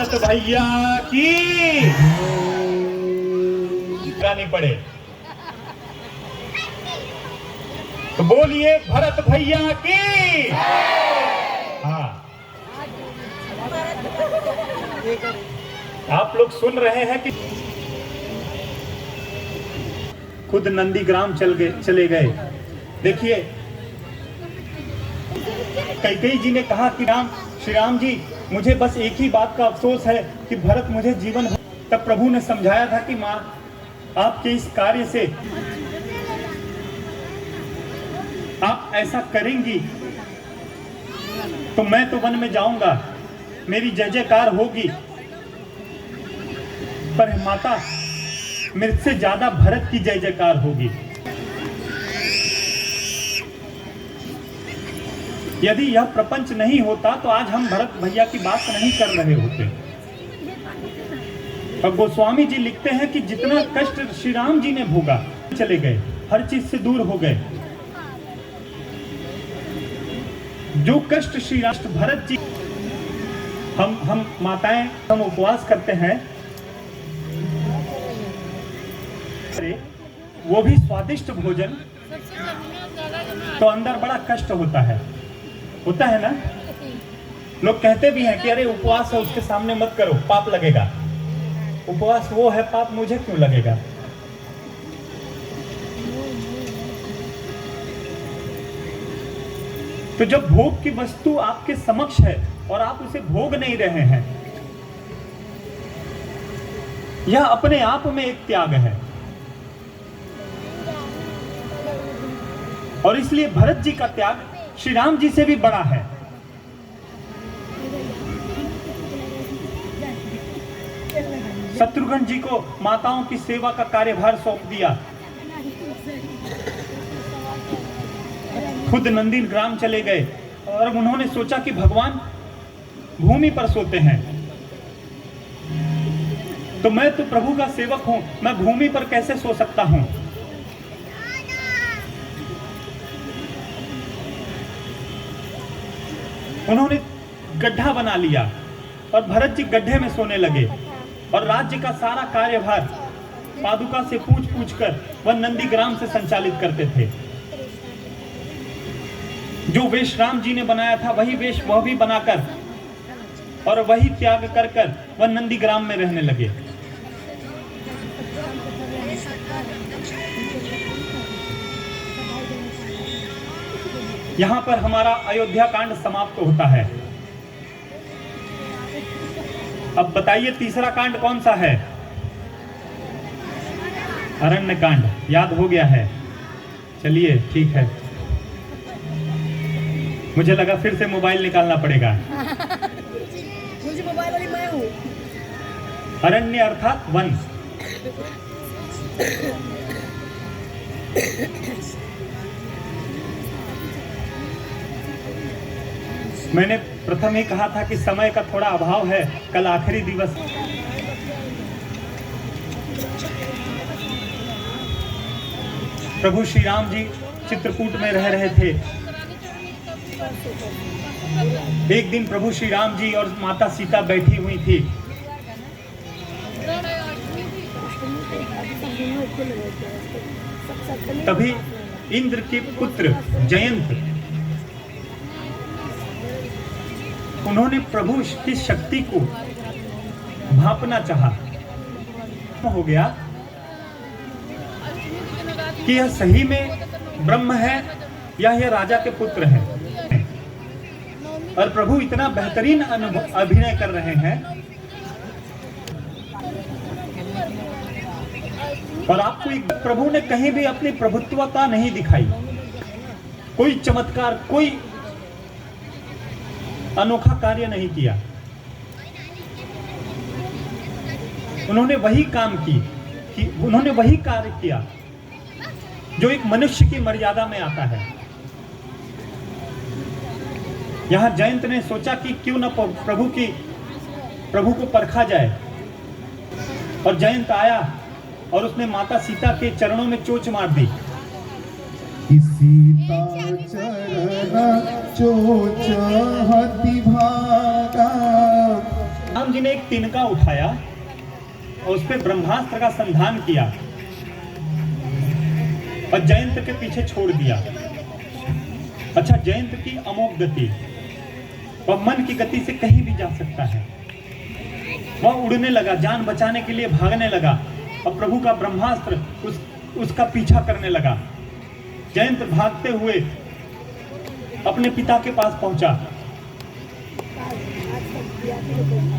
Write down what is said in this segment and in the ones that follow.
भरत भैया की गानी पड़े तो बोलिए भरत भैया की। हाँ, आप लोग सुन रहे हैं कि खुद नंदीग्राम चले गए। देखिए, कैकेयी जी ने कहा कि श्री राम जी, मुझे बस एक ही बात का अफसोस है कि भरत मुझे जीवन। तब प्रभु ने समझाया था कि मां, आपके इस कार्य से आप ऐसा करेंगी तो मैं तो वन में जाऊंगा, मेरी जय जयकार होगी, पर माता मेरे से ज्यादा भरत की जय जयकार होगी। यदि यह प्रपंच नहीं होता तो आज हम भरत भैया की बात नहीं कर रहे होते। अब गोस्वामी जी लिखते हैं कि जितना कष्ट श्री राम जी ने भोगा, चले गए, हर चीज से दूर हो गए। जो कष्ट श्री राष्ट्र भरत जी, हम माताएं हम उपवास करते हैं, वो भी स्वादिष्ट भोजन, तो अंदर बड़ा कष्ट होता है ना। लोग कहते भी हैं कि अरे उपवास है, उसके सामने मत करो, पाप लगेगा। उपवास वो है, पाप मुझे क्यों लगेगा? तो जब भोग की वस्तु आपके समक्ष है और आप उसे भोग नहीं रहे हैं, यह अपने आप में एक त्याग है। और इसलिए भरत जी का त्याग श्री राम जी से भी बड़ा है। शत्रुघ्न जी को माताओं की सेवा का कार्यभार सौंप दिया, खुद नंदीग्राम चले गए और उन्होंने सोचा कि भगवान भूमि पर सोते हैं, तो मैं तो प्रभु का सेवक हूं, मैं भूमि पर कैसे सो सकता हूं। उन्होंने गड्ढा बना लिया और भरत जी गड्ढे में सोने लगे और राज्य का सारा कार्यभार पादुका से पूछ कर वह नंदीग्राम से संचालित करते थे। जो वेश राम जी ने बनाया था वही वेश वह भी बनाकर और वही त्याग कर वह नंदीग्राम में रहने लगे। यहां पर हमारा अयोध्या कांड समाप्त होता है। अब बताइए तीसरा कांड कौन सा है? अरण्य कांड। याद हो गया है? चलिए ठीक है, मुझे लगा फिर से मोबाइल निकालना पड़ेगा। मुझे मोबाइल वाली मैं हूं। अरण्य अर्थात वन। मैंने प्रथम ही कहा था कि समय का थोड़ा अभाव है, कल आखिरी दिवस। प्रभु श्री राम जी चित्रकूट में रह रहे थे। एक दिन प्रभु श्री राम जी और माता सीता बैठी हुई थी। तभी इंद्र के पुत्र जयंत, उन्होंने प्रभु की शक्ति को भांपना चाहा। हो गया कि यह सही में ब्रह्म है या यह राजा के पुत्र है। और प्रभु इतना बेहतरीन अभिनय कर रहे हैं और आपको प्रभु ने कहीं भी अपनी प्रभुत्वता नहीं दिखाई, कोई चमत्कार, कोई अनोखा कार्य नहीं किया। उन्होंने वही काम की उन्होंने वही कार्य किया जो एक मनुष्य की मर्यादा में आता है। यहां जयंत ने सोचा कि क्यों न प्रभु को परखा जाए, और जयंत आया और उसने माता सीता के चरणों में चोंच मार दी। सीता चरण चोच हति भागा। राम राम जी ने एक तिनका उठाया और उस पर ब्रह्मास्त्र का संधान किया और जयंत के पीछे छोड़ दिया। अच्छा, जयंत की अमोघ गति, वह मन की गति से कहीं भी जा सकता है। वह उड़ने लगा, जान बचाने के लिए भागने लगा और प्रभु का ब्रह्मास्त्र उसका पीछा करने लगा। जयंत भागते हुए अपने पिता के पास पहुंचा।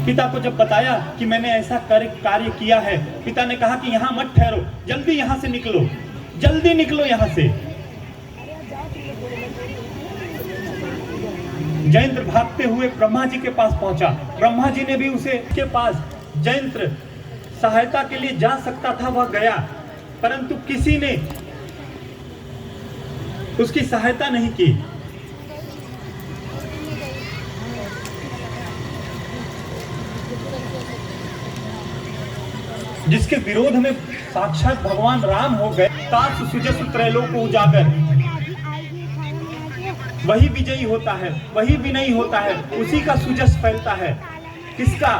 पिता को जब बताया कि मैंने ऐसा कार्य किया है, पिता ने कहा कि यहां मत ठहरो, जल्दी यहां से निकलो, जल्दी निकलो यहां से। जयंत भागते हुए ब्रह्मा जी के पास पहुंचा। ब्रह्मा जी ने भी उसे के पास जयंत सहायता के लिए जा सकता था, वह गया, परंतु किसी ने उसकी सहायता नहीं की। जिसके विरोध में साक्षात भगवान राम हो गए। तास सुजस त्रैलोक उजागर, वही विजयी होता है, वही विनयी होता है, उसी का सुजस फैलता है। किसका?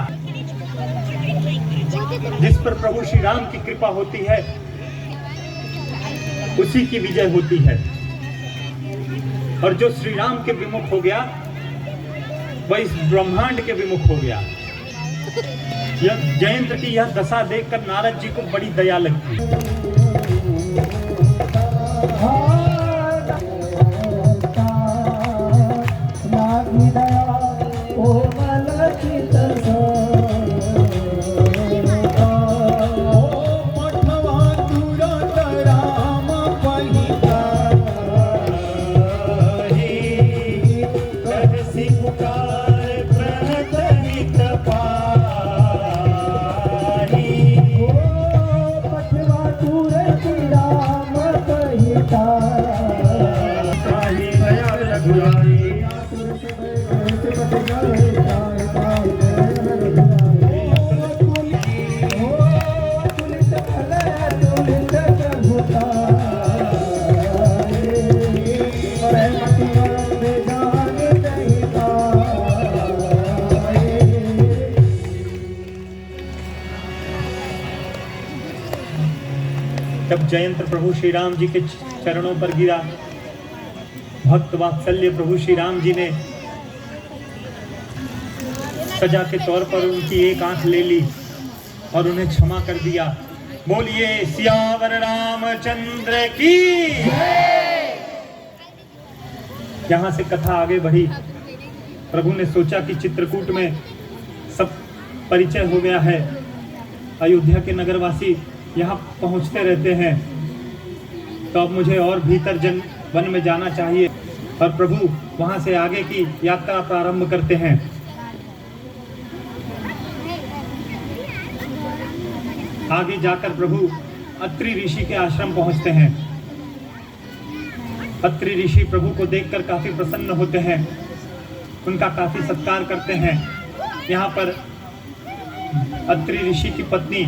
जिस पर प्रभु श्री राम की कृपा होती है, उसी की विजय होती है। और जो श्री राम के विमुख हो गया, वह इस ब्रह्मांड के विमुख हो गया। यह जयंत की यह दशा देखकर नारद जी को बड़ी दया लगती। तब जयंत प्रभु श्री राम जी के चरणों पर गिरा। भक्त वात्सल्य प्रभु श्री राम जी ने सजा के तौर पर उनकी एक आंख ले ली और उन्हें क्षमा कर दिया। बोलिए सियावर रामचंद्र की। यहां से कथा आगे बढ़ी। प्रभु ने सोचा कि चित्रकूट में सब परिचय हो गया है, अयोध्या के नगरवासी यहाँ पहुँचते रहते हैं, तो अब मुझे और भीतर वन में जाना चाहिए। और प्रभु वहाँ से आगे की यात्रा प्रारंभ करते हैं। आगे जाकर प्रभु अत्रि ऋषि के आश्रम पहुँचते हैं। अत्रि ऋषि प्रभु को देखकर काफी प्रसन्न होते हैं, उनका काफी सत्कार करते हैं। यहाँ पर अत्रि ऋषि की पत्नी